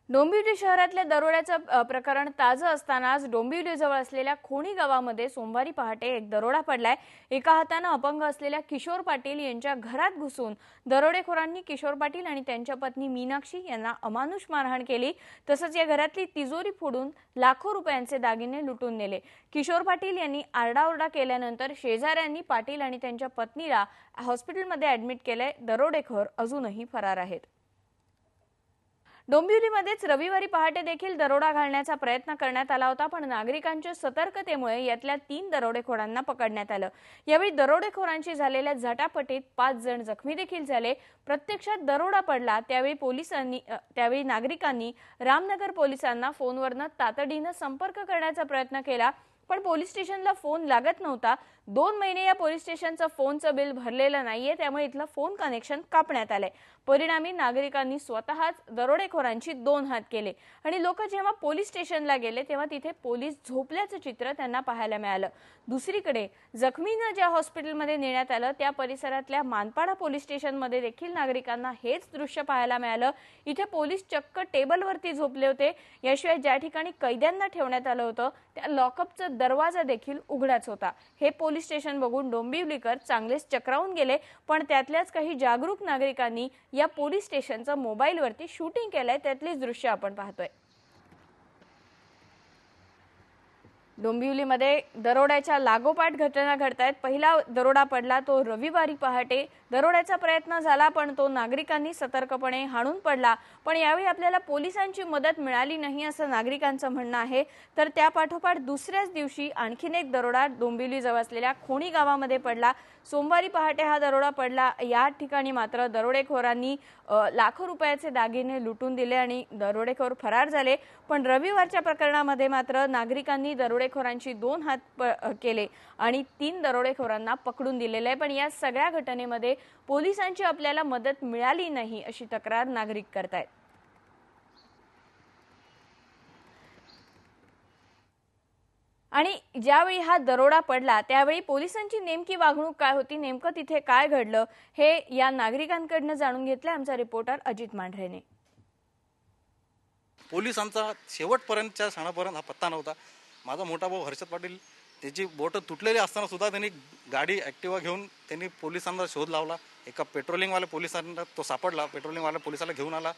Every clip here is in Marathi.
डोंबिवली शहरातल्या दरोड्याचं प्रकरण ताजं असतानाच डोंबिवलीजवळ असलेल्या खोणी गावामध्ये सोमवारी पहाटे एक दरोडा पडलाय। एका हाताने अपंग असलेल्या किशोर पाटील यांच्या घरात घुसून दरोडेखोरांनी किशोर पाटील आणि त्यांच्या पत्नी मीनाक्षी यांना अमानुष मारहाण केली। तसंच या घरातली तिजोरी फोडून लाखो रुपयांचे दागिने लुटून नेले। किशोर पाटील यांनी आरडाओरडा केल्यानंतर शेजाऱ्यांनी पाटील आणि त्यांच्या पत्नीला हॉस्पिटलमध्ये ॲडमिट केले। दरोडेखोर अजूनही फरार आहेत। डोंबिवलीमध्येच रविवारी पहाटे देखील दरोडा घालण्याचा प्रयत्न करण्यात आला होता, पण नागरिकांच्या सतर्कतेमुळे यातल्या 3 दरोडेखोरांना पकडण्यात आलं। यावेळी दरोडेखोरांशी झालेल्या झटापटीत 5 जण जखमी देखील झाले। प्रत्यक्षात दरोडा पडला त्यावेळी नागरिकांनी रामनगर पोलिसांना फोनवरून तातडीने संपर्क करण्याचा प्रयत्न केला, पण पोलीस स्टेशनला फोन लागत नव्हता। 2 महिने या पोलीस स्टेशनचं फोनचं बिल भरलेलं नाहीये, त्यामुळे इथलं फोन कनेक्शन कापण्यात आलंय। परिणामी नागरिकांनी स्वतःच दरोडेखोरांची 2 हात केले आणि लोक जेव्हा पोलीस स्टेशनला गेले तेव्हा तिथे पोलीस झोपल्याचं चित्र त्यांना पाहायला मिळालं। दुसरीकडे जखमींना ज्या हॉस्पिटलमध्ये नेण्यात आलं त्या परिसरातल्या मानपाडा पोलीस स्टेशनमध्ये देखील नागरिकांना हेच दृश्य पाहायला मिळालं। इथे पोलीस चक्क टेबलवरती झोपले होते। याशिवाय ज्या ठिकाणी कैद्यांना ठेवण्यात आलं होतं त्या लॉकअपचा दरवाजा देखील उघडाच होता। हे पोलीस स्टेशन बघून डोंबिवलीकर चांगलेच चक्रावून गेले, पण त्यातल्याच काही जागरूक नागरिकांनी या पोलीस स्टेशनचं मोबाईलवरती शूटिंग केलंय। त्यातलीच दृश्य आपण पाहतोय। डोंबिवलीमध्ये दरोड्याच्या लागोपाठ घटना घडतायत। पहिला दरोडा पडला तो रविवारी पहाटे। दरोड्याचा प्रयत्न झाला, पण तो नागरिकांनी सतर्कपणे हाणून पडला, पण यावेळी आपल्याला पोलिसांची मदत मिळाली नाही असं नागरिकांचं म्हणणं आहे। तर त्यापाठोपाठ दुसऱ्याच दिवशी आणखीन एक दरोडा डोंबिवलीजवळ असलेल्या खोणी गावामध्ये पडला। सोमवारी पहाटे हा दरोडा पडला। या ठिकाणी मात्र दरोडेखोरांनी लाखो रुपयाचे दागिने लुटून दिले आणि दरोडेखोर फरार झाले। पण रविवारच्या प्रकरणामध्ये मात्र नागरिकांनी दरोडेखोरांची 2 हात केले आणि 3 दरोडेखोरांना पकडून दिलेले आहे। पण या सगळ्या घटनेमध्ये पोलिसांची आपल्याला मदत मिळाली नाही अशी तक्रार नागरिक करतायत। आणि ज्यावेळी हा दरोडा पडला त्यावेळी पोलिसांची नेमकी वागणूक काय होती, नेमकं तिथे काय घडलं हे या नागरिकांकडून जाणून घेतलं आमचा रिपोर्टर अजित मांढरेने। पोलिसांचा शेवटपर्यंतच्या क्षणापर्यंत हा पत्ता नव्हता। माझा मोठा भाऊ हर्षद पाटील त्याची बोट तुटलेली असताना सुद्धा त्यांनी गाडी ॲक्टिवा घेऊन त्यांनी पोलिसांना शोध लावला। एका पेट्रोलिंगवाल्या पोलिसांना तो सापडला, पेट्रोलिंगवाल्या पोलिसाला घेऊन आला।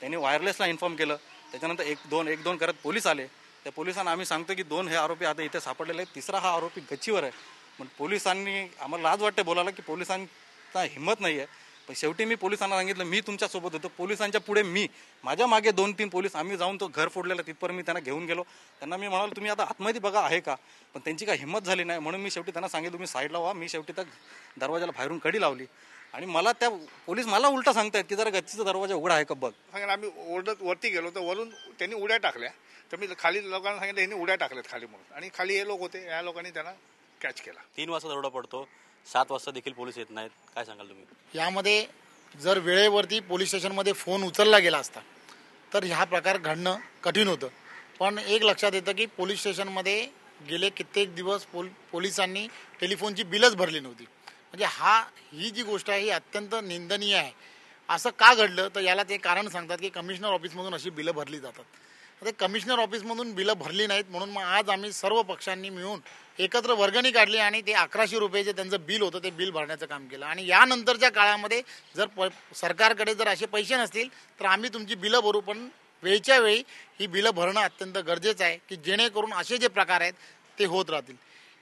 त्यांनी वायरलेसला इन्फॉर्म केलं। त्याच्यानंतर एक दोन करत पोलीस आले। त्या पोलिसांना आम्ही सांगतो की 2 हे आरोपी आता इथे सापडलेले आहेत, 3रा हा आरोपी गच्चीवर आहे। पण पोलिसांनी आम्हाला लाज वाटते बोलायला की पोलिसांचा हिंमत नाही आहे। पण शेवटी मी पोलिसांना सांगितलं मी तुमच्यासोबत होतो। पोलिसांच्या पुढे माझ्या मागे 2-3 पोलीस आम्ही जाऊन तो घर फोडलेला तिथपर्यंत मी त्यांना घेऊन गेलो। त्यांना मी म्हणालो तुम्ही आता आतमध्ये बघा आहे का, पण त्यांची काही हिंमत झाली नाही। म्हणून मी शेवटी त्यांना सांगितलं तुम्ही साईडला व्हा। मी शेवटी त्या दरवाजाला बाहेरून कडी लावली आणि मला त्या पोलीस मला उलटा सांगतायत की जरा गच्चीचा दरवाजा उघडा आहे का बघ। सांगितलं आम्ही ओरडत वरती गेलो तर वरून त्यांनी उड्या टाकल्या, तर मी खाली लोकांना सांगितलं यांनी उड्या टाकल्यात खाली म्हणून, आणि खाली हे लोक होते, या लोकांनी त्यांना कॅच केला। 3 वाजता दरोडा पडतो, 7 वाजता देखील पोलीस येत नाहीत, काय सांगाल तुम्ही? यामध्ये जर वेळेवरती पोलीस स्टेशनमध्ये फोन उचलला गेला असता तर हा प्रकार घडणं कठीण होतं। पण एक लक्षात येतं की पोलीस स्टेशनमध्ये गेले कित्येक दिवस पोलिसांनी टेलिफोनची बिलच भरली नव्हती। म्हणजे ही जी गोष्ट आहे ही अत्यंत निंदनीय आहे। असं का घडलं तर याला ते कारण सांगतात की कमिशनर ऑफिसमधून अशी बिलं भरली जातात। ते कमिशनर ऑफिसमधून बिलं भरली नाहीत म्हणून मग आज आम्ही सर्व पक्षांनी मिळून एकत्र वर्गणी काढली आणि ते 1100 रुपये जे त्यांचं बिल होतं ते बिल भरण्याचं काम केलं। आणि यानंतरच्या काळामध्ये जर सरकारकडे जर असे पैसे नसतील तर आम्ही तुमची बिलं भरू, पण वेळच्या वेळी ही बिलं भरणं अत्यंत गरजेचं आहे की जेणेकरून असे जे प्रकार आहेत ते होत राहतील।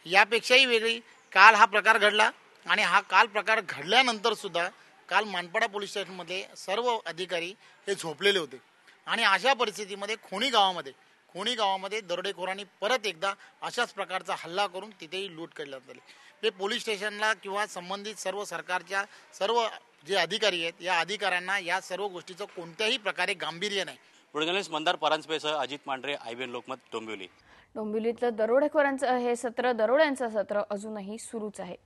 यापेक्षाही वेगळी काल हा प्रकार घडला आणि हा काल प्रकार घडल्यानंतर सुद्धा काल मानपाडा पोलीस स्टेशनमध्ये सर्व अधिकारी हे झोपलेले होते आणि अशा परिस्थितीमध्ये खोणी गावामध्ये दरोडेखोरांनी परत एकदा अशाच प्रकारचा हल्ला करून तिथेही लूट करण्यात आली। हे पोलीस स्टेशनला किंवा संबंधित सर्व सरकारच्या सर्व जे अधिकारी आहेत या अधिकाऱ्यांना या सर्व गोष्टीचं कोणत्याही प्रकारे गांभीर्य नाही। जर्नलिस्ट मंदार परांजपेसह अजित मांढरे, IBN लोकमत, डोंबिवली। डोंबिवलीतलं दरोडेखोरांचं हे सत्र, दरोड्यांचं सत्र अजूनही सुरूच आहे।